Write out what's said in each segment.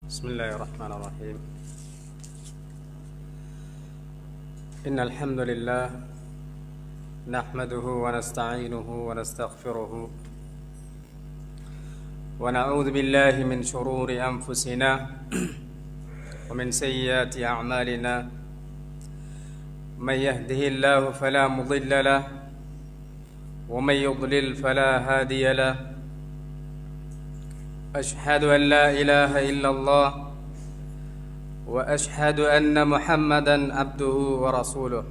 بسم الله الرحمن الرحيم. إن الحمد لله نحمده ونستعينه ونستغفره ونعوذ بالله من شرور أنفسنا ومن سيئات أعمالنا. من يهده الله فلا مضل له ومن يضلل فلا هادي له. أشهد أن لا إله إلا الله وأشهد أن محمدا عبده ورسوله.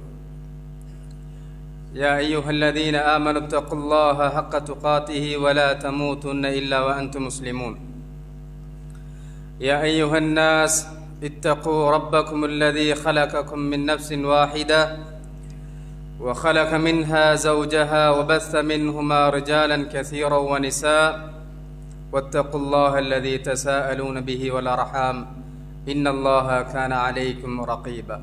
يا أيها الذين آمنوا اتقوا الله حق تقاته ولا تموتن إلا وأنتم مسلمون. يا أيها الناس اتقوا ربكم الذي خلقكم من نفس واحدة وخلق منها زوجها وبث منهما رجالا كثيرا ونساء واتقوا الله الذي تساءلون به والأرحام إن الله كان عليكم رقيبا.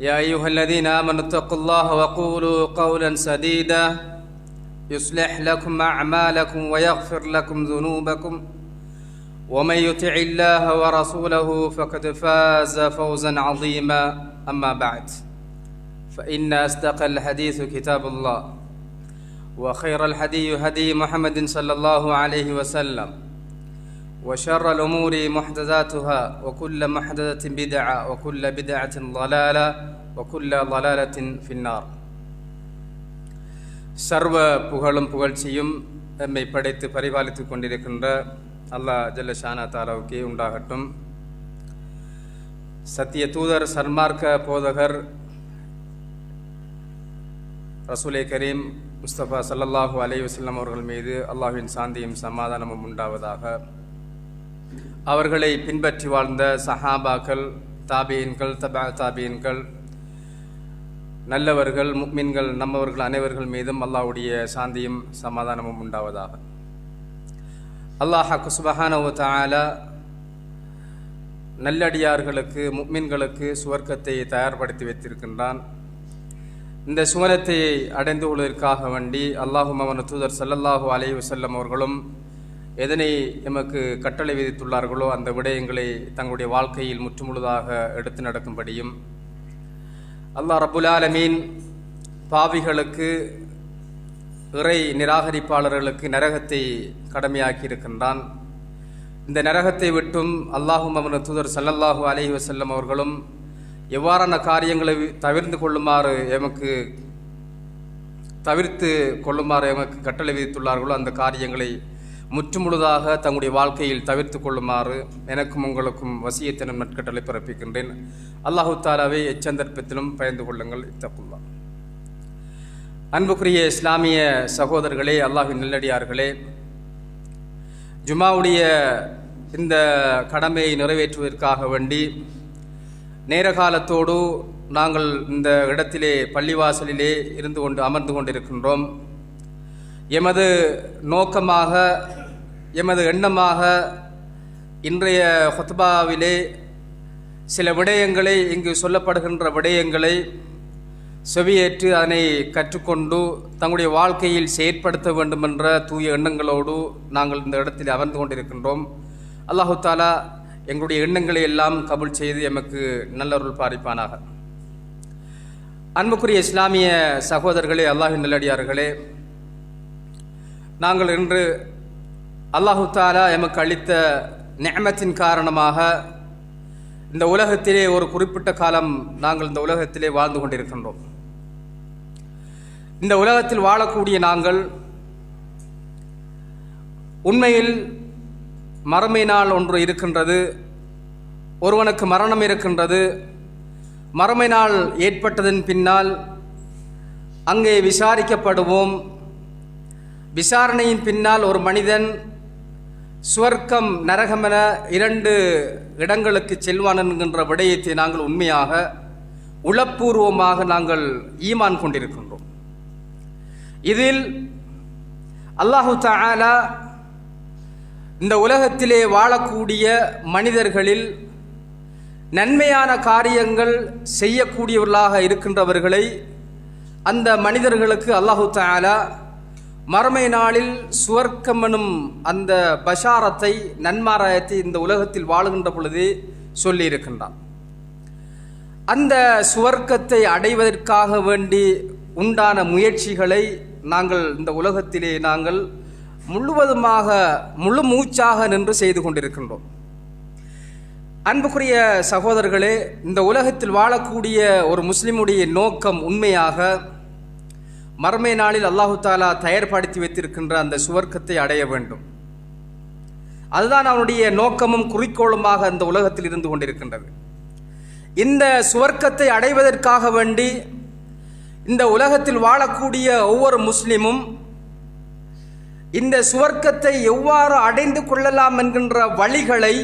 يا أيها الذين آمنوا اتقوا الله وقولوا قولا سديدا يصلح لكم أعمالكم ويغفر لكم ذنوبكم ومن يطع الله ورسوله فقد فاز فوزا عظيما. أما بعد فإن أصدق الحديث كتاب الله وخير الهدي هدي محمد صلى الله عليه وسلم وشر الأمور محدثاتها وكل محدثة بدعة وكل بدعة ضلالة وكل ضلالة في النار. சர்வ புகழும் புகழ்ச்சியும் எம்மை படைத்து பரிபாலித்துக் கொண்டிருக்கின்ற அல்லாஹ் ஜல்ல ஷானா தாலாவுக்கே உண்டாகட்டும். சத்திய தூதர் சன்மார்க்க போதகர் ரசூலே கரீம் முஸ்தபா ஸல்லல்லாஹு அலைஹி வஸல்லம் அவர்கள் மீது அல்லாஹ்வின் சாந்தியும் சமாதானமும் உண்டாவதாக. அவர்களை பின்பற்றி வாழ்ந்த சஹாபாக்கள், தாபீன்கள், தபா தாபீன்கள், நல்லவர்கள், முக்மின்கள், நம்மவர்கள் அனைவர்கள் மீதும் அல்லாஹ்வுடைய சாந்தியும் சமாதானமும் உண்டாவதாக. அல்லாஹ் சுப்ஹானஹு வ தஆலா நல்லடியார்களுக்கு, முக்மின்களுக்கு சுவர்க்கத்தை தயார்படுத்தி வைத்திருக்கின்றான். இந்த சுவனத்தை அடைந்து கொள்வதற்காக வேண்டி அல்லாஹும் அவன் தூதர் ஸல்லல்லாஹு அலைஹி வஸல்லம் அவர்களும் எதனை எமக்கு கட்டளை விதித்துள்ளார்களோ அந்த விடயங்களை தங்களுடைய வாழ்க்கையில் முற்றுமுழுதாக எடுத்து நடக்கும்படியும், அல்லாஹ் ரப்புல் ஆலமீன் பாவிகளுக்கு, இறை நிராகரிப்பாளர்களுக்கு நரகத்தை கடமையாக்கி இருக்கின்றான். இந்த நரகத்தை விட்டும் அல்லாஹும் அவன் தூதர் ஸல்லல்லாஹு அலைஹி வஸல்லம் அவர்களும் எவ்வாறான காரியங்களை தவிர்த்து கொள்ளுமாறு எமக்கு கட்டளை விதித்துள்ளார்களோ அந்த காரியங்களை முற்றுமுழுதாக தங்களுடைய வாழ்க்கையில் தவிர்த்து கொள்ளுமாறு எனக்கும் உங்களுக்கும் வசியத்தினும் நற்கட்டளை பிறப்பிக்கின்றேன். அல்லாஹு தாலாவை எச்சந்தர்ப்பத்திலும் பயந்து கொள்ளுங்கள். இத்தகுல்லாஹ். அன்புக்குரிய இஸ்லாமிய சகோதரர்களே, அல்லாஹ்வின் நல்லடியார்களே, ஜுமாவுடைய இந்த கடமையை நிறைவேற்றுவதற்காக வேண்டி நேரகாலத்தோடு நாங்கள் இந்த இடத்திலே பள்ளிவாசலிலே இருந்து கொண்டு அமர்ந்து கொண்டிருக்கின்றோம். எமது நோக்கமாக, எமது எண்ணமாக இன்றைய ஹுத்பாவிலே சில விடயங்களை, இங்கு சொல்லப்படுகின்ற விடயங்களை செவியேற்று அதனை கற்றுக்கொண்டு தங்களுடைய வாழ்க்கையில் செயற்படுத்த வேண்டும் என்ற தூய எண்ணங்களோடு நாங்கள் இந்த இடத்தில் அமர்ந்து கொண்டிருக்கின்றோம். அல்லாஹு தாலா எங்களுடைய எண்ணங்களை எல்லாம் கபூல் செய்து எமக்கு நல்லருள் பாரிப்பானாக. அன்புக்குரிய இஸ்லாமிய சகோதரர்களே, அல்லாஹின் நல்லடியார்களே, நாங்கள் இன்று அல்லாஹு தாலா எமக்கு அளித்த நிஅமத்தின் காரணமாக இந்த உலகத்திலே ஒரு குறிப்பிட்ட காலம் நாங்கள் இந்த உலகத்திலே வாழ்ந்து கொண்டிருக்கின்றோம். இந்த உலகத்தில் வாழக்கூடிய நாங்கள் உண்மையில் மறுமை நாள் ஒன்று இருக்கின்றது. ஒருவனுக்கு மரணம் இருக்கின்றது. மறுமை நாள் ஏற்பட்டதன் பின்னால் அங்கே விசாரிக்கப்படுவோம். விசாரணையின் பின்னால் ஒரு மனிதன் சுவர்க்கம், நரகமென இரண்டு இடங்களுக்கு செல்வான் என்கின்ற விடயத்தை நாங்கள் உண்மையாக உளப்பூர்வமாக நாங்கள் ஈமான் கொண்டிருக்கின்றோம். இதில் அல்லாஹு தஆலா இந்த உலகத்திலே வாழக்கூடிய மனிதர்களில் நன்மையான காரியங்கள் செய்யக்கூடியவர்களாக இருக்கின்றவர்களை அந்த மனிதர்களுக்கு அல்லாஹு தஆலா மறுமை நாளில் சுவர்க்கம் எனும் அந்த பஷாரத்தை, நன்மாராயத்தை இந்த உலகத்தில் வாழுகின்ற பொழுதே சொல்லியிருக்கின்றான். அந்த சுவர்க்கத்தை அடைவதற்காக வேண்டி உண்டான முயற்சிகளை நாங்கள் இந்த உலகத்திலே நாங்கள் முழுவதுமாக முழு மூச்சாக நின்று செய்து கொண்டிருக்கின்றோம். அன்புக்குரிய சகோதரர்களே, இந்த உலகத்தில் வாழக்கூடிய ஒரு முஸ்லிமுடைய நோக்கம் உண்மையாக மறுமை நாளில் அல்லாஹு தாலா தயார்படுத்தி வைத்திருக்கின்ற அந்த சுவர்க்கத்தை அடைய வேண்டும். அதுதான் அவனுடைய நோக்கமும் குறிக்கோளுமாக இந்த உலகத்தில் இருந்து கொண்டிருக்கின்றது. இந்த சுவர்க்கத்தை அடைவதற்காக வேண்டி இந்த உலகத்தில் வாழக்கூடிய ஒவ்வொரு முஸ்லிமும் இந்த சுவர்க்கத்தை எவ்வாறு அடைந்து கொள்ளலாம் என்கின்ற வழிகளை,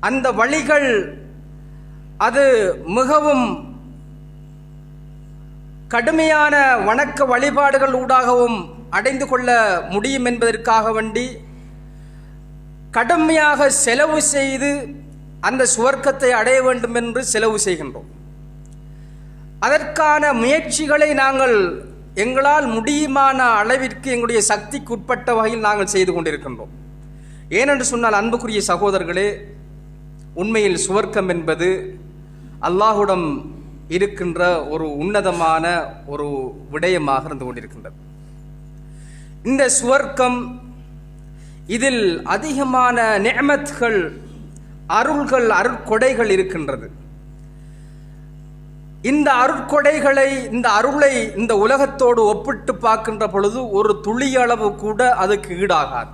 அந்த வழிகள் அது மிகவும் கடுமையான வணக்க வழிபாடுகள் ஊடாகவும் அடைந்து கொள்ள முடியும் என்பதற்காக வேண்டி கடுமையாக செலவு செய்து அந்த சுவர்க்கத்தை அடைய வேண்டும் என்று செலவு செய்கின்றோம். அதற்கான முயற்சிகளை நாங்கள் எங்களால் முடியுமான அளவிற்கு எங்களுடைய சக்திக்கு உட்பட்ட வகையில் நாங்கள் செய்து கொண்டிருக்கின்றோம். ஏனென்று சொன்னால் அன்புக்குரிய சகோதரர்களே, உண்மையில் சுவர்க்கம் என்பது அல்லாஹுடன் இருக்கின்ற ஒரு உன்னதமான ஒரு விடயமாக இருந்து கொண்டிருக்கின்றது. இந்த சுவர்க்கம், இதில் அதிகமான நிஅமத்கள், அருள்கள், அருட்கொடைகள் இருக்கின்றது. இந்த அருட்கொடைகளை, இந்த அருளை இந்த உலகத்தோடு ஒப்பிட்டு பார்க்கின்ற பொழுது ஒரு துளியளவு கூட அதுக்கு ஈடாகாது.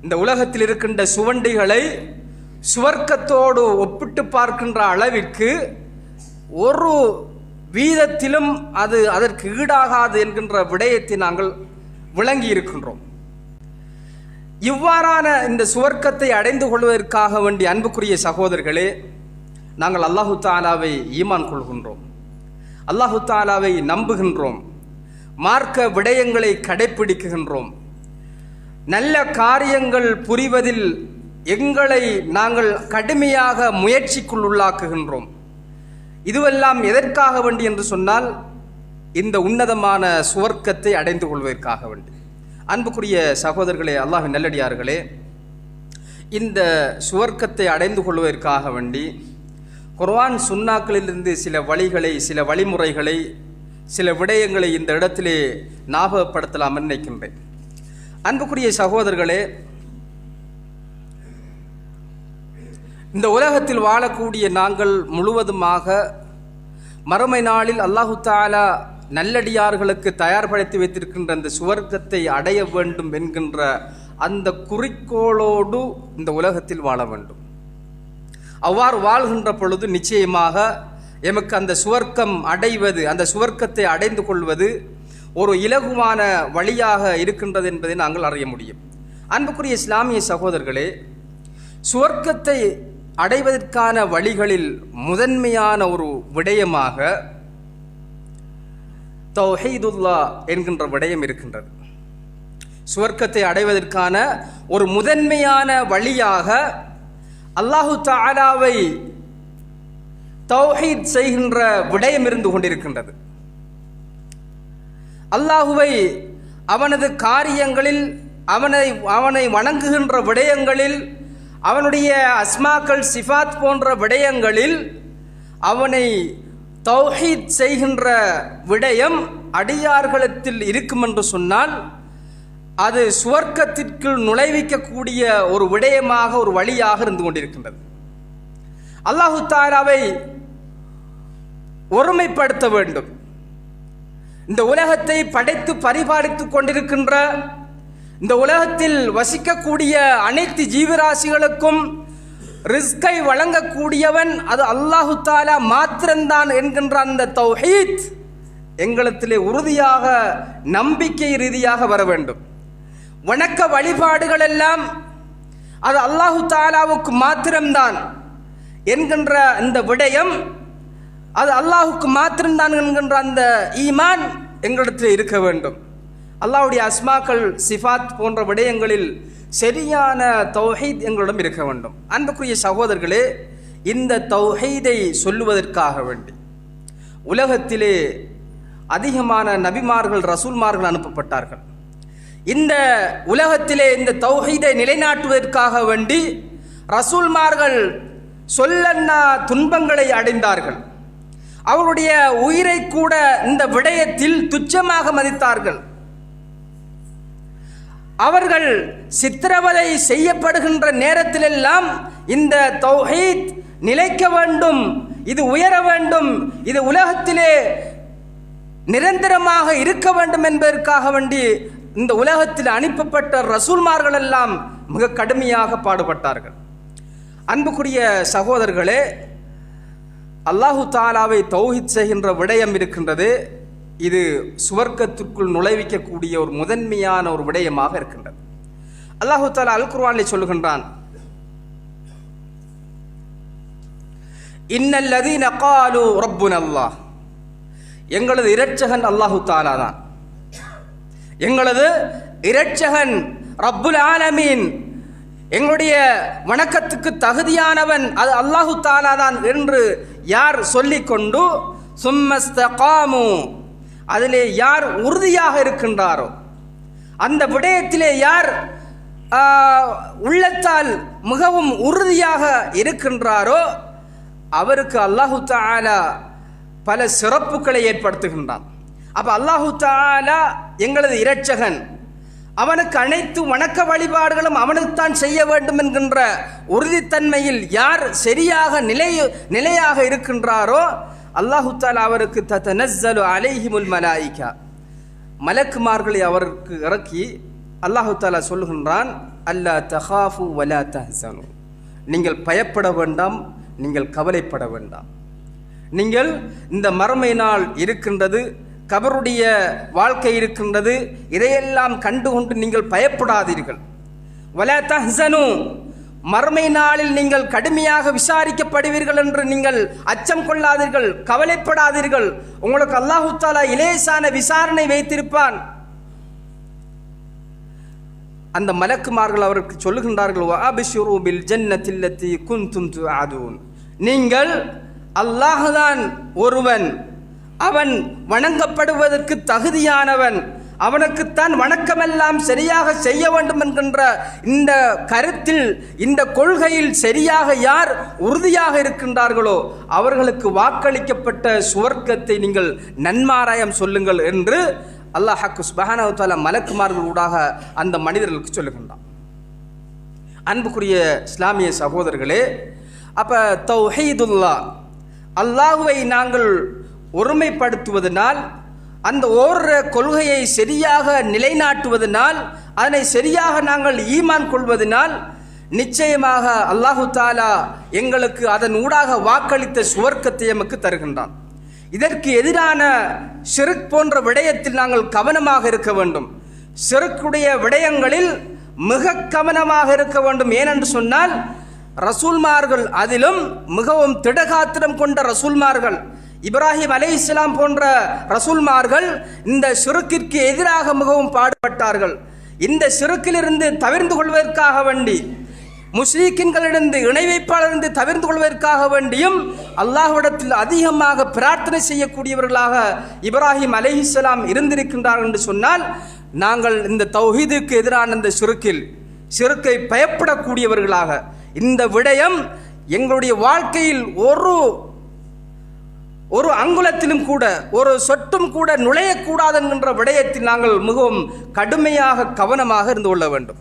இந்த உலகத்தில் இருக்கின்ற சுவண்டிகளை சுவர்க்கத்தோடு ஒப்பிட்டு பார்க்கின்ற அளவிற்கு ஒரு வீதத்திலும் அது அதற்கு ஈடாகாது என்கின்ற விடயத்தை நாங்கள் விளங்கி இருக்கின்றோம். இவ்வாறான இந்த சுவர்க்கத்தை அடைந்து கொள்வதற்காக வேண்டிய அன்புக்குரிய சகோதரர்களே, நாங்கள் அல்லாஹு தாலாவை ஈமான் கொள்கின்றோம், அல்லாஹு தாலாவை நம்புகின்றோம், மார்க்க விடயங்களை கடைப்பிடிக்கின்றோம், நல்ல காரியங்கள் புரிவதில் எங்களை நாங்கள் கடுமையாக முயற்சிக்குள் உள்ளாக்குகின்றோம். இதுவெல்லாம் எதற்காக வேண்டி என்று சொன்னால், இந்த உன்னதமான சுவர்க்கத்தை அடைந்து கொள்வதற்காக வேண்டி. அன்புக்குரிய சகோதரர்களே, அல்லாஹ்வின் நல்லடியார்களே, இந்த சுவர்க்கத்தை அடைந்து கொள்வதற்காக வேண்டி குர்ஆன் சுன்னாக்களிலிருந்து சில வழிகளை, சில வழிமுறைகளை, சில விடயங்களை இந்த இடத்திலே ஞாபகப்படுத்தலாம் நினைக்கின்றேன். அன்புக்குரிய சகோதரர்களே, இந்த உலகத்தில் வாழக்கூடிய நாங்கள் முழுவதுமாக மறுமை நாளில் அல்லாஹு தஆலா நல்லடியார்களுக்கு தயார்படுத்தி வைத்திருக்கின்ற அந்த சுவர்க்கத்தை அடைய வேண்டும் என்கின்ற அந்த குறிக்கோளோடு இந்த உலகத்தில் வாழ வேண்டும். அவ்வாறு வாழ்கின்ற பொழுது நிச்சயமாக எமக்கு அந்த சுவர்க்கம் அடைவது, அந்த சுவர்க்கத்தை அடைந்து கொள்வது ஒரு இலகுவான வழியாக இருக்கின்றது என்பதை நாங்கள் அறிய முடியும். அன்புக்குரிய இஸ்லாமிய சகோதரர்களே, சுவர்க்கத்தை அடைவதற்கான வழிகளில் முதன்மையான ஒரு விடயமாக தௌஹீதுல்லாஹ் என்கின்ற விடயம் இருக்கின்றது. சுவர்க்கத்தை அடைவதற்கான ஒரு முதன்மையான வழியாக அல்லாஹு தஆலாவை தௌஹீத் செய்கின்ற விடயம் இருந்து கொண்டிருக்கின்றது. அல்லாஹுவை அவனது காரியங்களில், அவனை வணங்குகின்ற விடயங்களில், அவனுடைய அஸ்மாக்கள், சிஃபாத் போன்ற விடயங்களில் அவனை தௌஹீத் செய்கின்ற விடயம் அடியார்களிடத்தில் இருக்கும் என்று சொன்னால் அது சுவர்க்கத்திற்குள் நுழைவிக்கக்கூடிய ஒரு விடயமாக, ஒரு வழியாக இருந்து கொண்டிருக்கின்றது. அல்லாஹு தஆலாவை ஒருமைப்படுத்த வேண்டும். இந்த உலகத்தை படைத்து பரிபாலித்துக் கொண்டிருக்கின்ற, இந்த உலகத்தில் வசிக்கக்கூடிய அனைத்து ஜீவராசிகளுக்கும் ரிஸ்கை வழங்கக்கூடியவன் அது அல்லாஹு தஆலா மாத்திரம்தான் என்கின்ற அந்த தௌஹீத் எங்களிடத்திலே உறுதியாக, நம்பிக்கை ரீதியாக வர வேண்டும். வணக்க வழிபாடுகள் எல்லாம் அது அல்லாஹு தஆலாவுக்கு மாத்திரம்தான் என்கின்ற இந்த விடயம், அது அல்லாஹுக்கு மாத்திரம்தான் என்கின்ற அந்த ஈமான் எங்களிடத்தில் இருக்க வேண்டும். அல்லாஹ்வுடைய அஸ்மாக்கள், சிஃபாத் போன்ற விடயங்களில் சரியான தௌஹீத் எங்களிடம் இருக்க வேண்டும். அன்புக்குரிய சகோதரர்களே, இந்த தௌஹீதை சொல்லுவதற்காக வேண்டி உலகத்திலே அதிகமான நபிமார்கள் ரசூல்மார்கள் அனுப்பப்பட்டார்கள். இந்த உலகத்திலே இந்த தௌஹீதை நிலைநாட்டுவதற்காக வேண்டி ரசூல்மார்கள் சொல்லன்னா துன்பங்களை அடைந்தார்கள். அவருடைய உயிரை கூட இந்த விடயத்தில் துச்சமாக மதித்தார்கள். அவர்கள் சித்திரவதை செய்யப்படுகின்ற நேரத்திலெல்லாம் இந்த தௌஹீத் நிலைக்க வேண்டும், இது உயர வேண்டும், இது உலகத்திலே நிரந்தரமாக இருக்க வேண்டும் என்பதற்காக வேண்டி இந்த உலகத்தில் அனுப்பப்பட்ட ரசூல்மார்கள் எல்லாம் மிக கடுமையாக பாடுபட்டார்கள். அன்புக்குரிய சகோதரர்களே, அல்லாஹு தாலாவை தௌஹீத் செய்கின்ற விடயம் இருக்கின்றது. இது சுவர்க்கத்திற்குள் நுழைவிக்கக்கூடிய ஒரு முதன்மையான ஒரு விடயமாக இருக்கின்றது. அல்லாஹு தாலா அல் குர்ஆனில் சொல்லுகின்றான், இன்னல்லதீன காலு ரப்புன அல்லாஹ், எங்களது இரட்சகன் அல்லாஹு தாலா தான், எங்களது இரட்சகன் ரப்புல் ஆலமீன், எங்களுடைய வணக்கத்துக்கு தகுதியானவன் அது அல்லாஹு தாலா தான் என்று யார் சொல்லிக்கொண்டு சும்மஸ்தகாமு, அதிலே யார் உறுதியாக இருக்கின்றாரோ, அந்த விடயத்திலே யார் உள்ளத்தால் மிகவும் உறுதியாக இருக்கின்றாரோ அவருக்கு அல்லாஹு தஆலா பல சிறப்புகளை ஏற்படுத்துகின்றான். அப்ப அல்லாஹு தஆலா எங்களது இரட்சகன், அவனுக்கு அனைத்து வணக்க வழிபாடுகளும் அவனுக்குத்தான் செய்ய வேண்டும் என்கின்ற உறுதித்தன்மையில் யார் சரியாக நிலையாக இருக்கின்றாரோ அல்லாஹு தஆலா அவருக்கு ததனஸ்ஸலு அலைஹிமுல் மலாயிகா, மலக்குமார்களை அவருக்கு இறக்கி அல்லாஹு தஆலா சொல்லுகின்றான், அல்லா தகாஃபு வலா தஹ்சனு, நீங்கள் பயப்பட வேண்டாம், நீங்கள் கவலைப்பட வேண்டாம். நீங்கள் இந்த மறுமை நாள் இருக்கின்றது, கபருடைய வாழ்க்கை இருக்கின்றது, இதையெல்லாம் கண்டுகொண்டு நீங்கள் பயப்படாதீர்கள். வலா தஹ்சனு, மறுமை நாளில் நீங்கள் கடுமையாக விசாரிக்கப்படுவீர்கள் என்று நீங்கள் அச்சம் கொள்ளாதீர்கள், கவலைப்படாதீர்கள். உங்களுக்கு அல்லாஹு தஆலா இலேசான விசாரணை வைத்திருப்பான். அந்த மலக்குமார்கள் அவருக்கு சொல்லுகின்றார்கள், வஅப்ஷிரு பில் ஜன்னத்தில்லதி குன்தும் துஅதுன், நீங்கள் அல்லாஹ்தான் ஒருவன், அவன் வணங்கப்படுவதற்கு தகுதியானவன், அவனுக்குத்தான் வணக்கமெல்லாம் சரியாக செய்ய வேண்டும் என்கின்ற இந்த கருத்தில், இந்த கொள்கையில் சரியாக யார் உறுதியாக இருக்கின்றார்களோ அவர்களுக்கு வாக்களிக்கப்பட்ட சுவர்க்கத்தை நீங்கள் நன்மாராயம் சொல்லுங்கள் என்று அல்லாஹ் சுப்ஹானஹு வ தஆலா மலக்குமார்களூடாக அந்த மனிதர்களுக்கு சொல்லுகின்றான். அன்புக்குரிய இஸ்லாமிய சகோதரர்களே, அப்ப தௌஹீதுல்லாஹ், அல்லாஹுவை நாங்கள் ஒருமைப்படுத்துவதனால், அந்த ஓர் கொள்கையை சரியாக நிலைநாட்டுவதனால், அதனை சரியாக நாங்கள் ஈமான் கொள்வதனால் நிச்சயமாக அல்லாஹு தஆலா எங்களுக்கு அதன் ஊடாக வாக்களித்த சுவர்க்கத்தை எமக்கு தருகின்றான். இதற்கு எதிரான ஷிர்க் போன்ற விடயத்தில் நாங்கள் கவனமாக இருக்க வேண்டும். ஷிர்க்குடைய விடயங்களில் மிக கவனமாக இருக்க வேண்டும். ஏனென்று சொன்னால் ரசூல்மார்கள், அதிலும் மிகவும் திடகாத்திரம் கொண்ட ரசூல்மார்கள், இப்ராஹிம் அலைஹிஸ்ஸலாம் போன்ற ரசூல்மார்கள் இந்த ஷிர்க்கிற்கு எதிராக மிகவும் பாடுபட்டார்கள். இந்த ஷிர்க்கிலிருந்து தவிர்ந்து கொள்வதற்காக வேண்டி, முஸ்லிம்களிடந்து இணை வைப்பாளரிருந்து தவிர்த்து கொள்வதற்காக வேண்டியும் அல்லாஹ்விடத்தில் அதிகமாக பிரார்த்தனை செய்யக்கூடியவர்களாக இப்ராஹிம் அலைஹிஸ்ஸலாம் இருந்திருக்கின்றார்கள் என்று சொன்னால், நாங்கள் இந்த தௌஹீதுக்கு எதிரான இந்த ஷிர்க்கை பயப்படக்கூடியவர்களாக, இந்த விடயம் எங்களுடைய வாழ்க்கையில் ஒரு அங்குலத்திலும் கூட, ஒரு சொட்டும் கூட நுழையக்கூடாது என்கின்ற விடயத்தில் நாங்கள் மிகவும் கடுமையாக கவனமாக இருந்து கொள்ள வேண்டும்.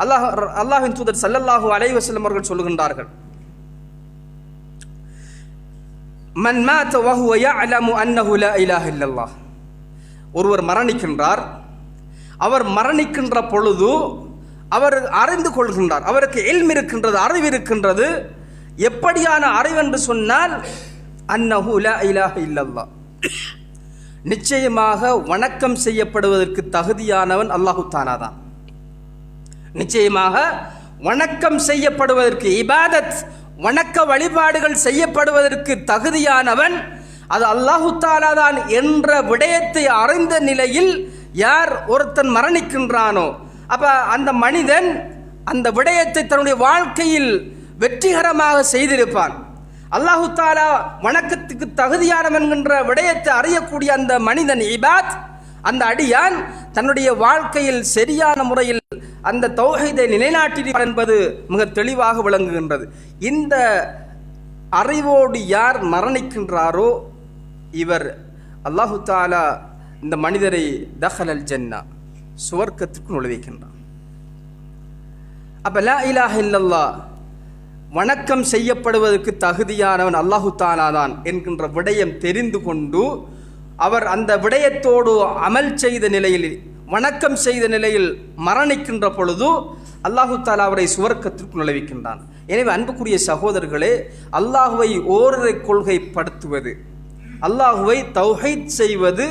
அல்லாஹ்வின் தூதர் ஸல்லல்லாஹு அலைஹி வஸல்லம் அவர்கள் சொல்லுகின்றார்கள், மன் மாத வஹுவ யஅலமு அன்னஹு லா இலாஹ இல்லல்லாஹ், ஒருவர் மரணிக்கின்றார், அவர் மரணிக்கின்ற பொழுது அவர் அறிந்து கொள்கின்றார், அவருக்கு இல்ம் இருக்கின்றது, அறிவு இருக்கின்றது. எப்படியான அறிவு என்று சொன்னால், அன்னஹு லா இலாஹ இல்லல்லாஹ், நிச்சயமாக வணக்கம் செய்யப்படுவதற்கு தகுதியானவன் அல்லாஹு தஆலா தான். நிச்சயமாக வணக்கம் செய்யப்படுவதற்கு, இபாதத் வணக்க வழிபாடுகள் செய்யப்படுவதற்கு தகுதியானவன் அது அல்லாஹு தஆலா தான் என்ற விடயத்தை அறிந்த நிலையில் யார் ஒருத்தன் மரணிக்கின்றானோ, அப்ப அந்த மனிதன் அந்த விடயத்தை தன்னுடைய வாழ்க்கையில் வெற்றிகரமாக செய்திருப்பான். அல்லாஹு தாலா வணக்கத்துக்கு தகுதியானவன் என்கின்ற விடயத்தை அறியக்கூடிய அந்த மனிதன் இபாத், அந்த அடியான் தன்னுடைய வாழ்க்கையில் சரியான முறையில் அந்த தௌஹீதை நிலைநாட்டினார் என்பது மிக தெளிவாக விளங்குகின்றது. இந்த அறிவோடு யார் மரணிக்கின்றாரோ இவர் அல்லாஹு தாலா இந்த மனிதரை தஹலல் ஜன்னா, சுவர்க்கத்திற்கு நுழைவிக்கின்றான். அப்ப லா இலாஹ இல்லல்லாஹ், வணக்கம் செய்யப்படுவதற்கு தகுதியானவன் அல்லாஹு தாலா தான் என்கின்ற விடயம் தெரிந்து கொண்டு அவர் அந்த விடயத்தோடு அமல் செய்த நிலையில், வணக்கம் செய்த நிலையில் மரணிக்கின்ற பொழுது அல்லாஹு தாலா அவரை சுவர்க்கத்திற்கு நுழைவிக்கின்றான். எனவே அன்புக்குரிய சகோதரர்களே, அல்லாஹுவை ஓரிரை கொள்கைப்படுத்துவது, அல்லாஹுவை தௌஹீத் செய்வது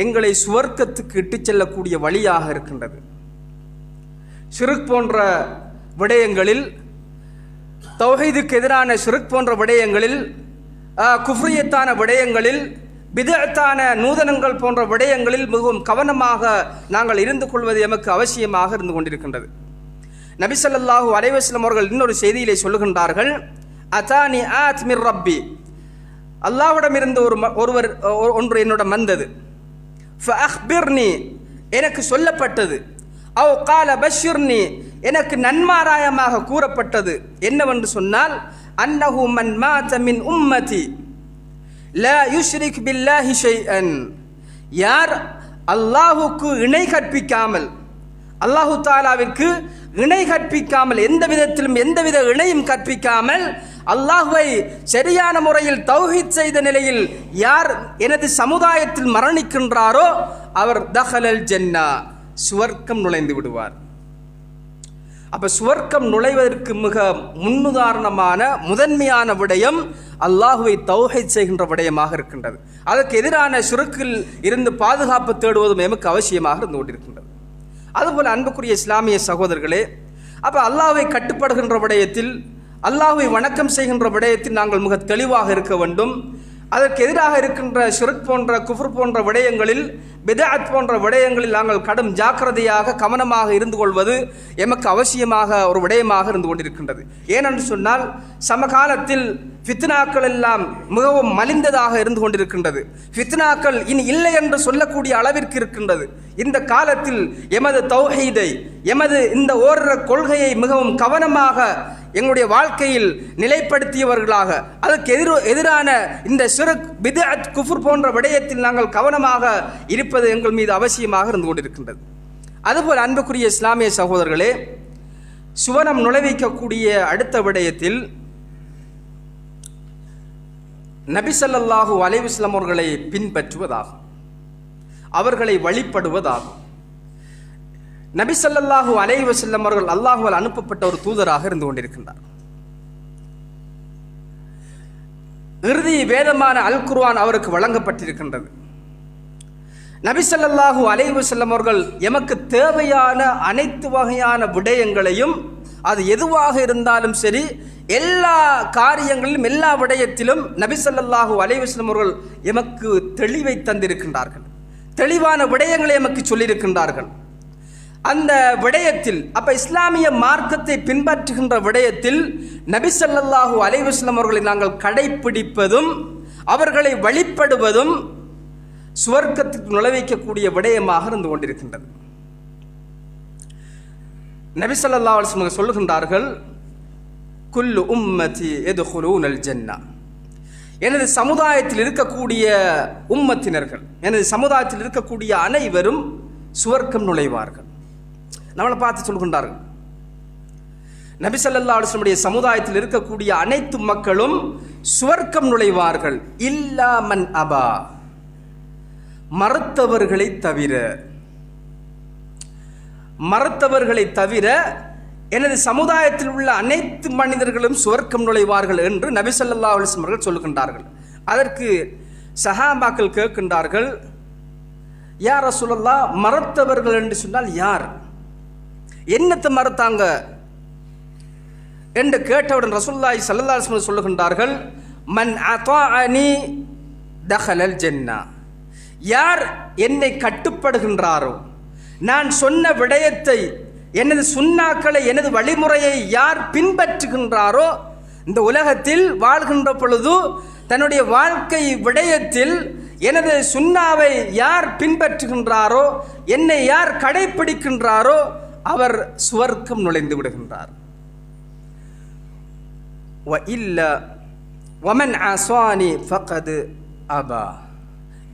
எங்களை சுவர்க்கத்துக்கு இட்டுச் செல்லக்கூடிய வழியாக இருக்கின்றது. ஷிர்க் போன்ற விடயங்களில், தௌஹீதுக்கு எதிரான ஷிர்க் போன்ற விடயங்களில், குஃப்ரியத்தான விடயங்களில், பிதஅத்தான நூதனங்கள் போன்ற விடயங்களில் மிகவும் கவனமாக நாங்கள் இருந்து கொள்வது எமக்கு அவசியமாக இருந்து கொண்டிருக்கின்றது. நபி ஸல்லல்லாஹு அலைஹி வஸல்லம் அவர்கள் இன்னொரு செய்தியிலே சொல்லுகின்றார்கள், அதானி ஆத் மிர் ரப்பி, அல்லாஹ்விடமிருந்து ஒன்று என்னிடம் வந்தது, ஃபஅக்பிர்னி, எனக்கு சொல்லப்பட்டது, அவ் கால பஷ்ஷிர்னி, எனக்கு நன்மாராயமாக கூறப்பட்டது. என்னவென்று சொன்னால், அன்னஹு மன் மாத மின் உம்மதி லா யுஷ்ரிக் பில்லாஹி ஷைஅன், யார் அல்லாஹுக்கு இணை கற்பிக்காமல், அல்லாஹு தாலாவிற்கு இணை கற்பிக்காமல், எந்த விதத்திலும் எந்தவித இணையும் கற்பிக்காமல் அல்லாஹுவை சரியான முறையில் தௌஹீத் செய்த நிலையில் யார் எனது சமுதாயத்தில் மரணிக்கின்றாரோ அவர் தஹலல் ஜன்னா, சுவர்க்கம் நுழைந்து விடுவார். அப்ப சுவர்க்கம் நுழைவதற்கு மிக முன்னுதாரணமான முதன்மையான விடயம் அல்லாஹுவை தௌஹீத் செய்கின்ற விடயமாக இருக்கின்றது. அதற்கு எதிரான ஷிர்க்கில் இருந்து பாதுகாப்பு தேடுவதும் எமக்கு அவசியமாக இருந்து கொண்டிருக்கின்றது. அதுபோல அன்புக்குரிய இஸ்லாமிய சகோதரர்களே, அப்ப அல்லாஹ்வை கட்டுப்படுகின்ற விடயத்தில், அல்லாஹ்வை வணக்கம் செய்கின்ற விடயத்தில் நாங்கள் மிக தெளிவாக இருக்க வேண்டும். அதற்கு எதிராக இருக்கின்ற ஷிர்க் போன்ற குஃப்ர் போன்ற விடயங்களில், பிதஅத் போன்ற விடயங்களில் நாங்கள் கடும் ஜாக்கிரதையாக கவனமாக இருந்து கொள்வது எமக்கு அவசியமாக ஒரு விடயமாக இருந்து கொண்டிருக்கின்றது. ஏனென்று சொன்னால், சமகாலத்தில் ஃபித்னாக்கள் எல்லாம் மிகவும் மலிந்ததாக இருந்து கொண்டிருக்கின்றது. ஃபித்னாக்கள் இனி இல்லை என்று சொல்லக்கூடிய அளவிற்கு இருக்கின்றது. இந்த காலத்தில் எமது தௌஹீதை, எமது இந்த ஓரிரை கொள்கையை மிகவும் கவனமாக எங்களுடைய வாழ்க்கையில் நிலைப்படுத்தியவர்களாக, அதற்கு எதிரான இந்த ஷிர்க், பிதஅத், குஃப்ர் போன்ற விடயத்தில் நாங்கள் கவனமாக இருப்பது எங்கள் மீது அவசியமாக இருந்து கொண்டிருக்கின்றது. அதுபோல் அன்புக்குரிய இஸ்லாமிய சகோதரர்களே, சுவனம் நுழைவிக்கக்கூடிய அடுத்த விடயத்தில் நபி ஸல்லல்லாஹு அலைஹி வஸல்லம் அவர்களை பின்பற்றுவதாகும், அவர்களை வழிபடுவதாகும். நபி ஸல்லல்லாஹு அலைஹி வஸல்லம் அவர்கள் அல்லாஹ்வால் அனுப்பப்பட்ட ஒரு தூதராக இருந்து கொண்டிருக்கின்றார். இறுதி வேதமான அல் குர்ஆன் அவருக்கு வழங்கப்பட்டிருக்கின்றது. நபி ஸல்லல்லாஹு அலைஹி வஸல்லம் அவர்கள் எமக்கு தேவையான அனைத்து வகையான விடயங்களையும், அது எதுவாக இருந்தாலும் சரி, எல்லா காரியங்களிலும் எல்லா விடயத்திலும் நபி ஸல்லல்லாஹு அலைஹி வஸல்லம் அவர்கள் எமக்கு தெளிவை தந்திருக்கின்றார்கள். தெளிவான விடயங்களை எமக்கு சொல்லியிருக்கின்றார்கள். அந்த விடயத்தில், அப்ப இஸ்லாமிய மார்க்கத்தை பின்பற்றுகின்ற விடயத்தில் நபி ஸல்லல்லாஹு அலைஹி வஸல்லம் அவர்களை நாங்கள் கடைப்பிடிப்பதும் அவர்களை வழிபடுவதும் சுவர்க்கத்துக்கு நுழைவிக்கக்கூடிய விடயமாக இருந்து கொண்டிருக்கின்றது. நபி ஸல்லல்லாஹு அலைஹி வஸல்லம் சொல்லுகின்றார்கள், குல்லு உம்மதி யதுகுலூனல் ஜன்னா, எனது சமுதாயத்தில் இருக்கக்கூடிய உம்மத்தினர்கள், எனது சமுதாயத்தில் இருக்கக்கூடிய அனைவரும் சுவர்க்கம் நுழைவார்கள். நம்மளை பார்த்து சொல்கின்றார்கள், நபி ஸல்லல்லாஹு அலைஹி வஸல்லம் சமுதாயத்தில் இருக்கக்கூடிய அனைத்து மக்களும் சுவர்க்கம் நுழைவார்கள், இல்லா மன் அபா, மறுத்தவர்களை தவிர. மறுத்தவர்களை தவிர எனது சமுதாயத்தில் உள்ள அனைத்து மனிதர்களும் சுவர்க்கம் நுழைவார்கள் என்று நபி ஸல்லல்லாஹு அலைஹி வஸல்லம் அவர்கள் சொல்லுகின்றார்கள். அதற்கு சஹாபாக்கள் கேட்கின்றார்கள், யா ரசூலல்லாஹ், மறுத்தவர்கள் என்று சொன்னால் யார், என்னத்தை மறுத்தாங்க என்று கேட்டவுடன் ரசூலுல்லாஹி ஸல்லல்லாஹு அலைஹி வஸல்லம் சொல்லுகின்றார்கள், மன் அதாஅனி தஹலல் ஜன்னா, யார் என்னை கட்டுப்படுகின்றாரோ, நான் சொன்ன விடயத்தை, எனது சுன்னாக்களை, எனது வழிமுறையை யார் பின்பற்றுகின்றாரோ இந்த உலகத்தில் வாழ்கின்ற பொழுது தன்னுடைய வாழ்க்கை விடயத்தில் எனது சுன்னாவை யார் பின்பற்றுகின்றாரோ, என்னை யார் கடைப்பிடிக்கின்றாரோ அவர் சுவர்க்கம் நுழைந்து விடுகின்றார். வமன் அஸ்வானி ஃபகது அபா,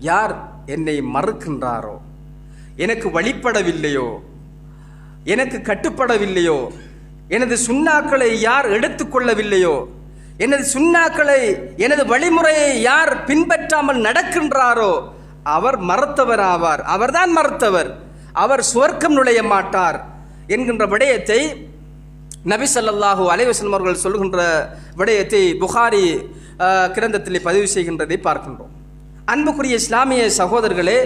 யார் என்னை மறுக்கின்றாரோ, எனக்கு வழிபடவில்லையோ, எனக்கு கட்டுப்படவில்லையோ, எனது சுன்னாக்களை யார் எடுத்துக்கொள்ளவில்லையோ, எனது சுன்னாக்களை எனது வழிமுறையை யார் பின்பற்றாமல் நடக்கின்றாரோ அவர் மறுத்தவர் ஆவார். அவர்தான் மறுத்தவர், அவர் சுவர்க்கம் நுழைய மாட்டார் என்கின்ற விடயத்தை நபி ஸல்லல்லாஹு அலைஹி வஸல்லம் அவர்கள் சொல்கின்ற விடயத்தை புகாரி கிரந்தத்திலே பதிவு செய்கின்றதை பார்க்கின்றோம். அன்புக்குரிய இஸ்லாமிய சகோதரர்களே,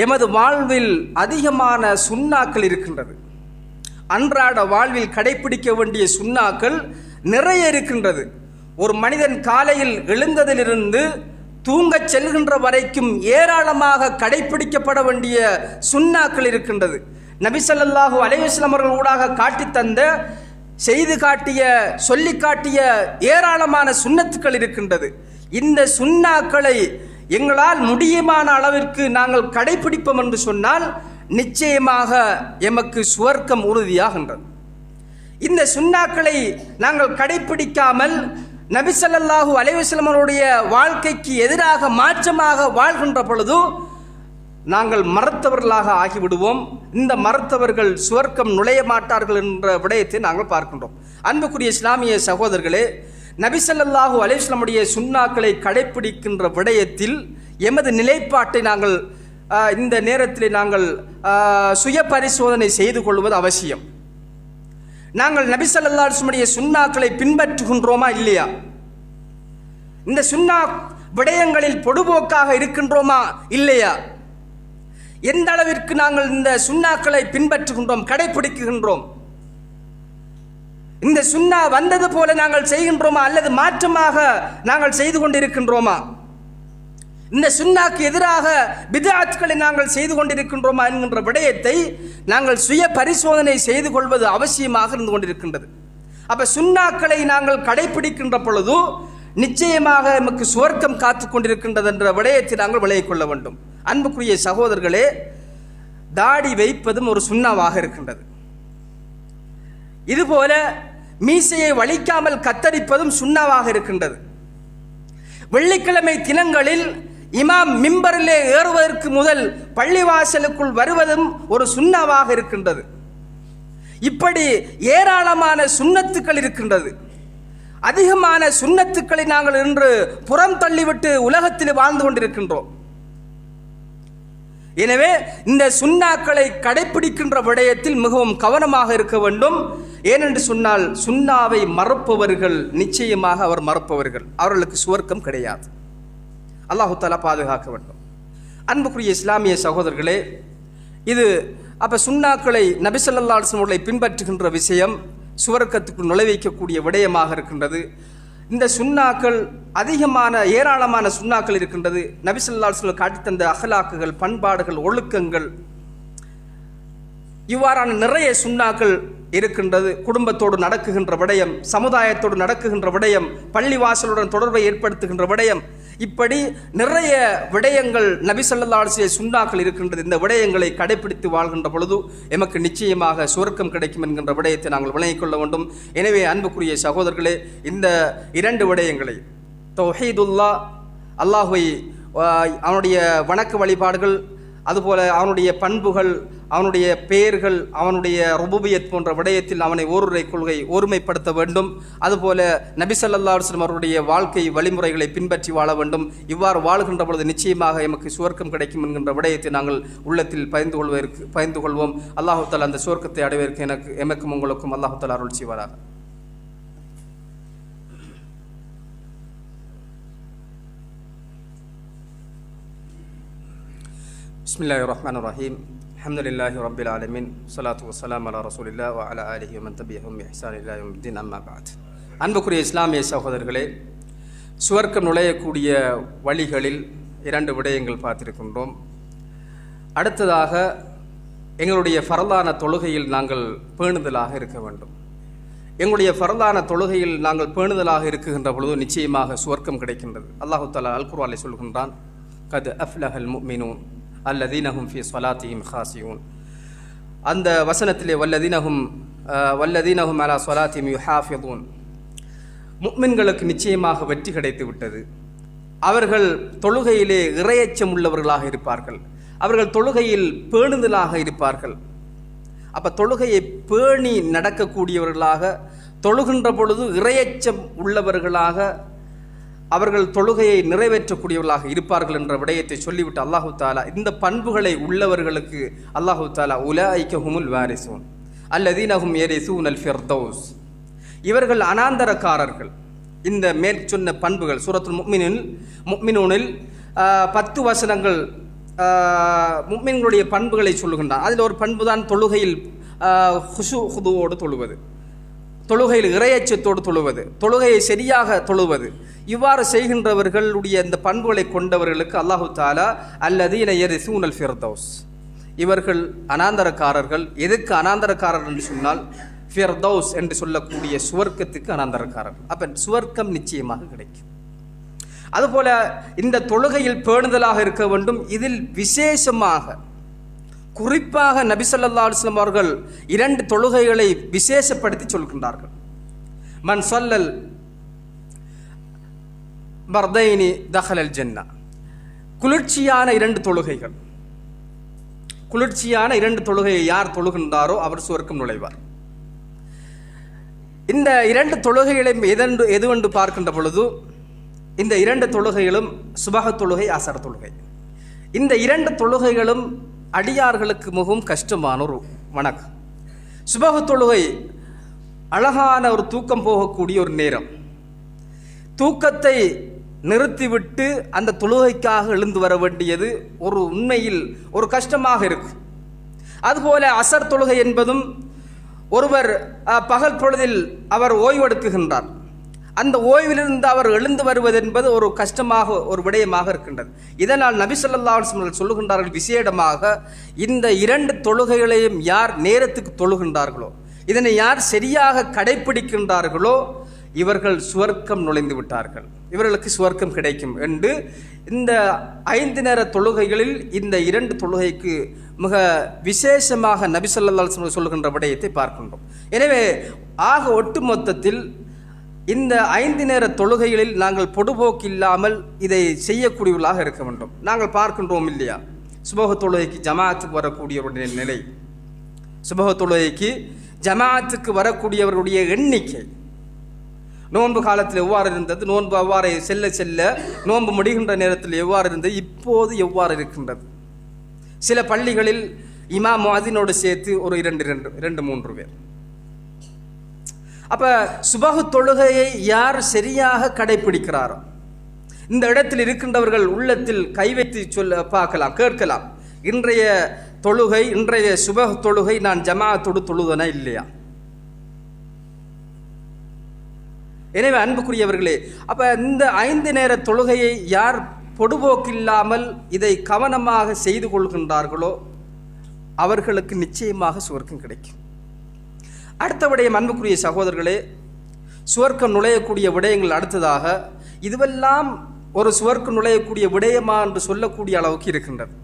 எமது வாழ்வில் அதிகமான சுன்னாக்கள் இருக்கின்றது. அன்றாட வாழ்வில் கடைபிடிக்க வேண்டிய சுன்னாக்கள் நிறைய இருக்கின்றது. ஒரு மனிதன் காலையில் எழுந்ததிலிருந்து தூங்கச் செல்கின்ற வரைக்கும் ஏராளமாக கடைபிடிக்கப்பட வேண்டிய சுன்னாக்கள் இருக்கின்றது. நபி ஸல்லல்லாஹு அலைஹி வஸல்லம் அவர்கள் ஊடாக காட்டித் தந்த, செய்து காட்டிய, சொல்லி காட்டிய ஏராளமான சுன்னத்துக்கள் இருக்கின்றது. இந்த சுன்னாக்களை எங்களால் முடியுமான அளவிற்கு நாங்கள் கடைபிடிப்போம் என்று சொன்னால் நிச்சயமாக எமக்கு சுவர்க்கம் உறுதியாகின்றது. இந்த சுன்னாக்களை நாங்கள் கடைபிடிக்காமல் நபி ஸல்லல்லாஹு அலைஹி வஸல்லம் அவருடைய வாழ்க்கைக்கு எதிராக மாற்றமாக வாழ்கின்ற பொழுது நாங்கள் மறுத்தவர்களாக ஆகிவிடுவோம். இந்த மறுத்தவர்கள் சுவர்க்கம் நுழைய மாட்டார்கள் என்ற விடயத்தை நாங்கள் பார்க்கின்றோம். அன்புக்குரிய இஸ்லாமிய சகோதரர்களே, நபி ஸல்லல்லாஹு அலைஹி வஸல்லம் உடைய சுன்னாக்களை கடைபிடிக்கின்ற விடயத்தில் எமது நிலைப்பாட்டை நாங்கள் இந்த நேரத்தில் நாங்கள் சுய பரிசோதனை செய்து கொள்வது அவசியம். நாங்கள் நபி ஸல்லல்லாஹு அலைஹி வஸல்லம் உடைய சுன்னாக்களை பின்பற்றுகின்றோமா இல்லையா? இந்த சுன்னா விடயங்களில் பொடுபோக்காக இருக்கின்றோமா இல்லையா? எந்த அளவிற்கு நாங்கள் இந்த சுன்னாக்களை பின்பற்றுகின்றோம், கடைபிடிக்கின்றோம்? இந்த சுன்னா வந்தது போல நாங்கள் செய்கின்றோமா அல்லது மாற்றமாக நாங்கள் செய்து கொண்டிருக்கின்றோமா? இந்த சுன்னாக்கு எதிராக பித்அத்களை நாங்கள் செய்து கொண்டிருக்கின்றோமா என்கின்ற விடயத்தை நாங்கள் சுய பரிசோதனை செய்து கொள்வது அவசியமாக இருந்து கொண்டிருக்கின்றது. அப்ப சுன்னாக்களை நாங்கள் கடைபிடிக்கின்ற பொழுது நிச்சயமாக நமக்கு சுவர்க்கம் காத்து கொண்டிருக்கின்றது என்ற விடயத்தை நாங்கள் விளங்கிக் கொள்ள வேண்டும். அன்புக்குரிய சகோதரர்களே, தாடி வைப்பதும் ஒரு சுன்னாவாக இருக்கின்றது. இதுபோல மீசையை வலிக்காமல் கத்தரிப்பதும் சுன்னாவாக இருக்கின்றது. வெள்ளிக்கிழமை தினங்களில் இமாம் மிம்பரிலே ஏறுவதற்கு முதல் பள்ளிவாசலுக்குள் வருவதும் ஒரு சுன்னாவாக இருக்கின்றது. இப்படி ஏராளமான சுன்னத்துக்கள் இருக்கின்றது. அதிகமான சுன்னத்துக்களை நாங்கள் இன்று புறம் தள்ளிவிட்டு உலகத்தில் வாழ்ந்து கொண்டிருக்கின்றோம். எனவே இந்த சுன்னாக்களை கடைபிடிக்கின்ற விடயத்தில் மிகவும் கவனமாக இருக்க வேண்டும். ஏனென்று சொன்னால் சுன்னாவை மறுப்பவர்கள் நிச்சயமாக அவர் மறுப்பவர்கள், அவர்களுக்கு சுவர்க்கம் கிடையாது. அல்லாஹு தஆலா பாதுகாக்க வேண்டும். அன்புக்குரிய இஸ்லாமிய சகோதரர்களே, இது அப்ப சுன்னாக்களை நபி ஸல்லல்லாஹு அலைஹி வஸல்லம் அவர்களை பின்பற்றுகின்ற விஷயம் சுவர்க்கத்துக்கு நுழைவிக்கக்கூடிய விடயமாக இருக்கின்றது. இந்த சுன்னாக்கள் அதிகமான ஏராளமான சுன்னாக்கள் இருக்கின்றது. நபி ஸல்லல்லாஹு அலைஹி வஸல்லம் காட்டி தந்த அஹ்லாக்குகள், பண்பாடுகள், ஒழுக்கங்கள், இவ்வாறான நிறைய சுன்னாக்கள் இருக்கின்றது. குடும்பத்தோடு நடக்குகின்ற விடயம், சமுதாயத்தோடு நடக்குகின்ற விடயம், பள்ளிவாசலுடன் தொடர்பை ஏற்படுத்துகின்ற விடயம், இப்படி நிறைய விடயங்கள் நபி ஸல்லல்லாஹு அலைஹி வஸல்லம் சுன்னாக்கள் இருக்கின்றது. இந்த விடயங்களை கடைபிடித்து வாழ்கின்ற பொழுது எமக்கு நிச்சயமாக சுவர்க்கம் கிடைக்கும் என்கின்ற விடயத்தை நாங்கள் விளங்கிக் கொள்ள வேண்டும். எனவே அன்புக்குரிய சகோதரர்களே, இந்த இரண்டு விடயங்களை, தௌஹீதுல்லாஹ், அல்லாஹ்வை அவனுடைய வணக்க வழிபாடுகள், அதுபோல அவனுடைய பண்புகள், அவனுடைய பெயர்கள், அவனுடைய ருபூபியத் போன்ற விடயத்தில் அவனை ஓருரை கொள்கை ஒருமைப்படுத்த வேண்டும். அதுபோல நபி ஸல்லல்லாஹு அலைஹி வஸல்லம் அவருடைய வாழ்க்கை வழிமுறைகளை பின்பற்றி வாழ வேண்டும். இவ்வாறு வாழ்கின்ற பொழுது நிச்சயமாக எமக்கு சுவர்க்கம் கிடைக்கும் என்கின்ற விடயத்தை நாங்கள் உள்ளத்தில் பயந்து கொள்வோம். அல்லாஹு தஆலா அந்த சுவர்க்கத்தை அடைவதற்கு எமக்கும் உங்களுக்கும் அல்லாஹு தஆலா அருள் செய்வாராக. பிஸ்மில்லாஹிர்ரஹ்மானிர்ரஹீம். அல்ஹம்துலில்லாஹி ரப்பில் ஆலமீன். ஸலாத்து வஸ்ஸலாமு அலா ரசூலில்லாஹ் வ அலா ஆலிஹி வ மன் தபிஅஹும் பி இஹ்சான் இலா யௌமிddin. அம்மா பஅத். அன்புக்குரிய இஸ்லாமிய சகோதரர்களே, சுவர்க்கம் நுழையக்கூடிய வழிகளில் இரண்டு விடயங்கள் பார்த்திருக்கின்றோம். அடுத்ததாக எங்களுடைய ஃபர்லான தொழுகையில் நாங்கள் பேணுதலாக இருக்க வேண்டும். எங்களுடைய ஃபர்லான தொழுகையில் நாங்கள் பேணுதலாக இருக்குகின்ற பொழுது நிச்சயமாக சுவர்க்கம் கிடைக்கின்றது. அல்லாஹு தஆலா அல் குர்ஆனிலே சொல்கின்றான், கத் அஃப்லஹல் முஃமினூன் அல்லதீனஹும் ஃபீ ஸலாத்திஹிம் ஹாஷியூன். அந்த வசனத்திலே வல்லதீனஹும் அலா ஸலாத்திஹிம் யுஹாஃபிதூன், முஃமின்களுக்கு நிச்சயமாக வெற்றி கிடைத்து விட்டது. அவர்கள் தொழுகையிலே இறையச்சம் உள்ளவர்களாக இருப்பார்கள், அவர்கள் தொழுகையில் பேணுதலாக இருப்பார்கள். அப்போ தொழுகையை பேணி நடக்கக்கூடியவர்களாக, தொழுகின்ற பொழுது இறையச்சம் உள்ளவர்களாக அவர்கள் தொழுகையை நிறைவேற்றக்கூடியவர்களாக இருப்பார்கள் என்ற விடயத்தை சொல்லிவிட்டு அல்லாஹு தாலா இந்த பண்புகளை உள்ளவர்களுக்கு அல்லாஹு தாலா உலாயிக ஹுமுல் வாரிசூன் அல்லதீனஹும் யரிசூனல் ஃபிர்தௌஸ், இவர்கள் அனாந்தரக்காரர்கள். இந்த மேல் சொன்ன பண்புகள் சூரத்துல் முஃமினூனில் 10 வசனங்கள் முஃமின்களுடைய பண்புகளை சொல்லுகின்றான். அதில் ஒரு பண்பு தான் தொழுகையில் ஹுதுவோடு தொழுவது, தொழுகையில் இறையச்சத்தோடு தொழுவது, தொழுகையை சரியாக தொழுவது. இவ்வாறு செய்கின்றவர்களுடைய இந்த பண்புகளை கொண்டவர்களுக்கு அல்லாஹு தாலா அல்லதீன யரிசூனல் ஃபிர்தௌஸ், இவர்கள் அனாந்தரக்காரர்கள். எதுக்கு அனாந்தரக்காரர்கள் என்று சொன்னால் ஃபிர்தௌஸ் என்று சொல்லக்கூடிய சுவர்க்கத்துக்கு அனாந்தரக்காரர்கள். அப்போ சுவர்க்கம் நிச்சயமாக கிடைக்கும். அதுபோல இந்த தொழுகையில் பேணுதலாக இருக்க வேண்டும். இதில் விசேஷமாக குறிப்பாக நபி ஸல்லல்லாஹு அலைஹி வஸல்லம் அவர்கள் 2 தொழுகைகளை விசேஷப்படுத்தி சொல்கின்றார்கள். மன் ஸல்லல் பர்தைனி தஹலல் ஜன்னா, குளிர்ச்சியான 2 தொழுகைகள், குளிர்ச்சியான 2 தொழுகையை யார் தொழுகின்றாரோ அவர் சுவர்க்கம் நுழைவார். இந்த 2 தொழுகைகளையும் எதுவென்று பார்க்கின்ற பொழுது இந்த 2 தொழுகைகளும் சுபஹ தொழுகை, அசர் தொழுகை. இந்த 2 தொழுகைகளும் அடியார்களுக்கு மிகவும் கஷ்டமான ஒரு வணக்கம். சுபஹ தொழுகை அழகான ஒரு தூக்கம் போகக்கூடிய ஒரு நேரம். தூக்கத்தை நிறுத்திவிட்டு அந்த தொழுகைக்காக எழுந்து வர வேண்டியது ஒரு உண்மையில் ஒரு கஷ்டமாக இருக்கும். அதுபோல அசர் தொழுகை என்பதும் ஒருவர் பகல் பொழுதில் அவர் ஓய்வெடுக்குகின்றார், அந்த ஓய்விலிருந்து அவர் எழுந்து வருவது என்பது ஒரு கஷ்டமாக ஒரு விடயமாக இருக்கின்றது. இதனால் நபி ஸல்லல்லாஹு அலைஹி வஸல்லம் சொல்லுகின்றார்கள், விசேடமாக இந்த 2 தொழுகைகளையும் யார் நேரத்துக்கு தொழுகின்றார்களோ, இதனை யார் சரியாக கடைப்பிடிக்கின்றார்களோ இவர்கள் சுவர்க்கம் நுழைந்து விட்டார்கள், இவர்களுக்கு சுவர்க்கம் கிடைக்கும் என்று இந்த 5 நேர தொழுகைகளில் இந்த 2 தொழுகைக்கு மிக விசேஷமாக நபி ஸல்லல்லாஹு அலைஹி வஸல்லம் சொல்லுகின்ற விடயத்தை பார்க்கின்றோம். எனவே ஆக ஒட்டுமொத்தத்தில் இந்த 5 நேர தொழுகைகளில் நாங்கள் பொடுபோக்கு இல்லாமல் இதை செய்யக்கூடியவர்களாக இருக்க வேண்டும். நாங்கள் பார்க்கின்றோம் இல்லையா, சுபஹ தொழுகைக்கு ஜமாஅத்துக்கு வரக்கூடியவருடைய நிலை, சுபஹ தொழுகைக்கு ஜமாஅத்துக்கு வரக்கூடியவர்களுடைய எண்ணிக்கை நோன்பு காலத்தில் எவ்வாறு இருந்தது, நோன்பு அவ்வாறு செல்ல செல்ல நோன்பு முடிகின்ற நேரத்தில் எவ்வாறு இருந்தது, இப்போது எவ்வாறு இருக்கின்றது. சில பள்ளிகளில் இமாம் முஅத்தினோடு சேர்த்து ஒரு 2-3 பேர். அப்போ சுபஹ் தொழுகையை யார் சரியாக கடைப்பிடிக்கிறாரோ, இந்த இடத்தில் இருக்கின்றவர்கள் உள்ளத்தில் கை வைத்து பார்க்கலாம், கேட்கலாம், இன்றைய தொழுகை, இன்றைய சுபஹ் தொழுகை நான் ஜமாஅத்தோடு தொழுதனா இல்லையா? எனவே அன்புக்குரியவர்களே, அப்போ இந்த 5 நேர தொழுகையை யார் பொடுபோக்கில்லாமல் இதை கவனமாக செய்து கொள்கின்றார்களோ அவர்களுக்கு நிச்சயமாக சுவர்க்கம் கிடைக்கும். அடுத்த விடயம் அன்புக்குரிய சகோதரர்களே, சுவர்க்கம் நுழையக்கூடிய விடயங்கள் அடுத்ததாக, இதுவெல்லாம் ஒரு சுவர்க்கம் நுழையக்கூடிய விடயமா என்று சொல்லக்கூடிய அளவுக்கு இருக்கின்றது.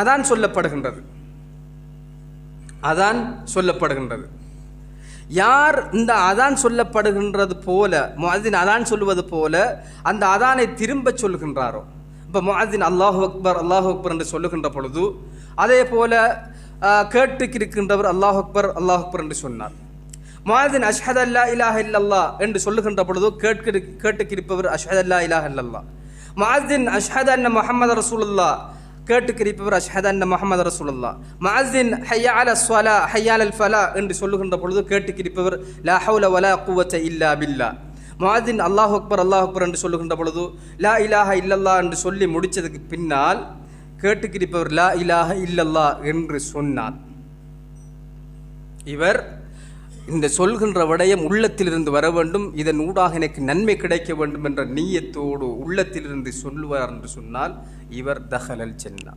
அதான் சொல்லப்படுகின்றது, அதான் சொல்லப்படுகின்றது. யார் இந்த அதான் சொல்லப்படுகின்றது போல, முஅத்தின் அதான் சொல்லுவது போல அந்த அதானை திரும்ப சொல்கின்றாரோ, இப்போ முஅத்தின் அல்லாஹு அக்பர் அல்லாஹு அக்பர் என்று சொல்லுகின்ற பொழுது அதே போல கேட்டுக்கிருக்கின்றவர் அல்லாஹ் அக்பர் அல்லாஹ் அக்பர் என்று சொன்னார். முஅத்தின் அஷ்ஹது அல்லா இலாஹ இல்லல்லாஹ் என்று சொல்லுகின்ற பொழுது கேட்டுக்கிருப்பவர் அஷ்ஹது அல்லா இலாஹ இல்லல்லாஹ். முஅத்தின் அஷ்ஹது அன்ன முஹம்மது ரசூலுல்லாஹ், கேட்டுக்கிருப்பவர் அஷ்ஹது அன்ன முஹம்மது ரசூலுல்லாஹ். முஅத்தின் ஹய்ய அலல் ஸலா ஹய்ய அலல் ஃபலா என்று சொல்லுகின்ற பொழுது கேட்டுக்கிருப்பவர் லா ஹவுல வலா குவத்த இல்லா பில்லாஹ். முஅத்தின் அல்லாஹ் அக்பர் அல்லாஹ் அக்பர் என்று சொல்லுகின்ற பொழுது லா இலாஹ இல்லல்லாஹ் என்று சொல்லி முடித்ததுக்கு பின்னால் கேட்டுக்கிருப்பவர் லா இலாஹ இல்லல்லாஹ் என்று சொன்னார். இவர் இந்த சொல்கின்ற விடயம் உள்ளத்திலிருந்து வர வேண்டும், இதன் ஊடாக எனக்கு நன்மை கிடைக்க வேண்டும் என்ற நீயத்தோடு உள்ளத்திலிருந்து சொல்லுவார் என்று சொன்னால் இவர் தஹலல் ஜன்னா.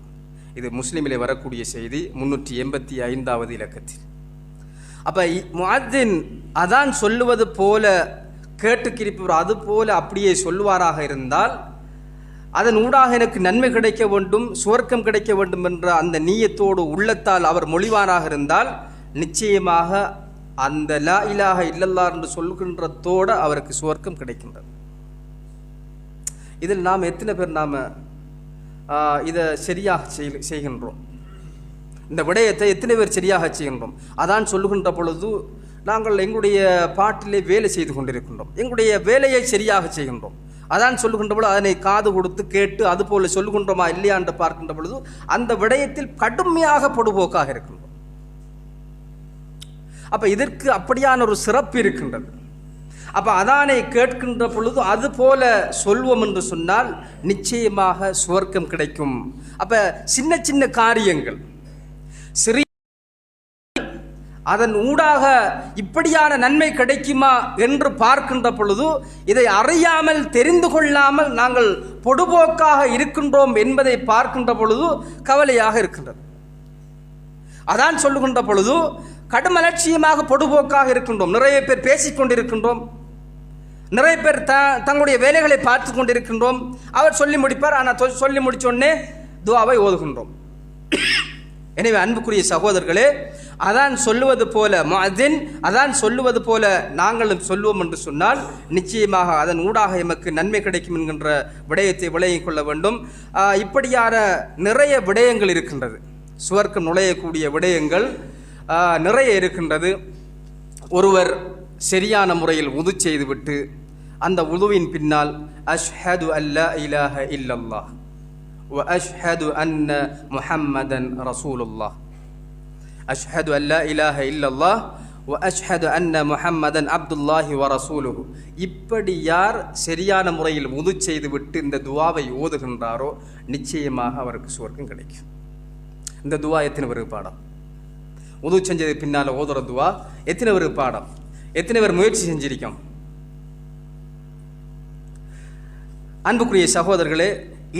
இது முஸ்லிமிலே வரக்கூடிய செய்தி 385வது இலக்கத்தில். அப்போ முஅத்தின் அதான் சொல்லுவது போல கேட்டுக்கிருப்பவர் அது போல அப்படியே சொல்லுவாராக இருந்தால் அதன் ஊடாக எனக்கு நன்மை கிடைக்க வேண்டும், சுவர்க்கம் கிடைக்க வேண்டும் என்ற அந்த நீயத்தோடு உள்ளத்தால் அவர் மொழிவாராக இருந்தால் நிச்சயமாக அந்த லா இலாஹ இல்லல்லாஹ் என்று சொல்கின்றதோடு அவருக்கு சுவர்க்கம் கிடைக்கின்றது. இதில் நாம் எத்தனை பேர் இதை சரியாக செய்கின்றோம்? இந்த விடயத்தை எத்தனை பேர் சரியாக செய்கின்றோம்? அதான் சொல்லுகின்ற பொழுது நாங்கள் எங்களுடைய பாட்டிலே வேலை செய்து கொண்டிருக்கின்றோம், எங்களுடைய வேலையை சரியாக செய்கின்றோம். அதான் சொல்லுகின்ற பொழுது அதனை காது கொடுத்து கேட்டு அது போல சொல்லுகின்றோமா இல்லையா என்று பார்க்கின்ற பொழுது அந்த விடயத்தில் கடுமையாக பொடுபோக்காக இருக்கின்றோம். அப்ப இதற்கு அப்படியான ஒரு சிறப்பு இருக்கின்றது. அப்ப அதானை கேட்கின்ற பொழுது அது போல சொல்வோம் என்று சொன்னால் நிச்சயமாக சுவர்க்கம் கிடைக்கும். அப்ப சின்ன சின்ன காரியங்கள் சிறிய அதன் ஊடாக இப்படியான நன்மை கிடைக்குமா என்று பார்க்கின்ற பொழுது இதை அறியாமல் தெரிந்து கொள்ளாமல் நாங்கள் பொடுபோக்காக இருக்கின்றோம் என்பதை பார்க்கின்ற பொழுது கவலையாக இருக்கின்றது. அதான் சொல்லுகின்ற பொழுது கடுமலட்சியமாக பொடுபோக்காக இருக்கின்றோம். நிறைய பேர் பேசிக்கொண்டிருக்கின்றோம், நிறைய பேர் தங்களுடைய வேலைகளை பார்த்து கொண்டிருக்கின்றோம். அவர் சொல்லி முடிப்பார், ஆனால் சொல்லி முடிச்சோடனே துஆவை ஓதுகின்றோம். எனவே அன்புக்குரிய சகோதரர்களே, அதான் சொல்லுவது போல முஅத்தின் அதான் சொல்லுவது போல நாங்களும் சொல்லுவோம் என்று சொன்னால் நிச்சயமாக அதன் ஊடாக எமக்கு நன்மை கிடைக்கும் என்கின்ற விடயத்தை விளங்கிக் கொள்ள வேண்டும். இப்படியான நிறைய விடயங்கள் இருக்கின்றது, சுவர்க்கம் நுழையக்கூடிய விடயங்கள் நிறைய இருக்கின்றது. ஒருவர் சரியான முறையில் உது செய்துவிட்டு அந்த உதுவின் பின்னால் அஷ்ஹது அல்லா இலாஹ இல்லல்லாஹ் வ அஷ்ஹது அன்ன முஹம்மதன் ரசூலுல்லாஹ், அஷ்ஹது அல்லா இலாஹ இல்லல்லாஹ் வ அஷ்ஹது அன்ன முஹம்மதன் அப்துல்லாஹி வ ரசூலுஹு, இப்படி யார் சரியான முறையில் உது செய்துவிட்டு இந்த துவாவை ஓதுகின்றாரோ நிச்சயமாக அவருக்கு சுவர்க்கம் கிடைக்கும். இந்த துவா எத்தனை பேருக்கு பாடம்? உது செஞ்சது பின்னால் ஓதுற துவா எத்தனை பேருக்கு பாடம்? எத்தனை பேர் முயற்சி செஞ்சிருக்கோம்? அன்புக்குரிய சகோதரர்களே,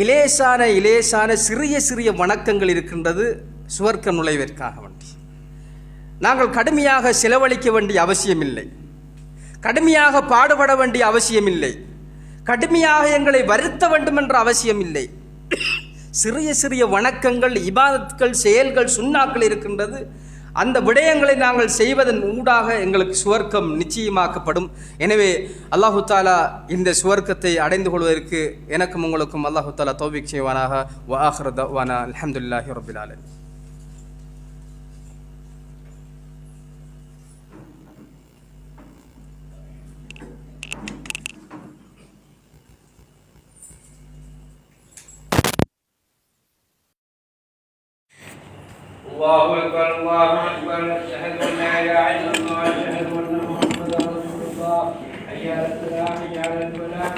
இலேசான சிறிய சிறிய வணக்கங்கள் இருக்கின்றது சுவர்க்க நுழைவிற்காக வேண்டி. நாங்கள் கடுமையாக செலவழிக்க வேண்டிய அவசியமில்லை, கடுமையாக பாடுபட வேண்டிய அவசியமில்லை, கடுமையாக எங்களை வருத்த வேண்டும் என்ற அவசியம் இல்லை. சிறிய சிறிய வணக்கங்கள், இபாதத்கள், செயல்கள், சுன்னாக்கள் இருக்கின்றது. அந்த விடயங்களை நாங்கள் செய்வதன் ஊடாக எங்களுக்கு சுவர்க்கம் நிச்சயமாக்கப்படும். எனவே அல்லாஹு தாலா இந்த சுவர்க்கத்தை அடைந்து கொள்வதற்கு எனக்கும் உங்களுக்கும் அல்லாஹு தாலா தௌஃபீக் செய்வானாக. வ ஆகிரு தஅவானா அல்ஹம்துலில்லாஹி ரப்பில் ஆலமீன். الله أكبر الله أكبر، أشهد أن لا إله إلا الله، أشهد أن محمدا رسول الله، حي على الصلاة حي على الفلاح.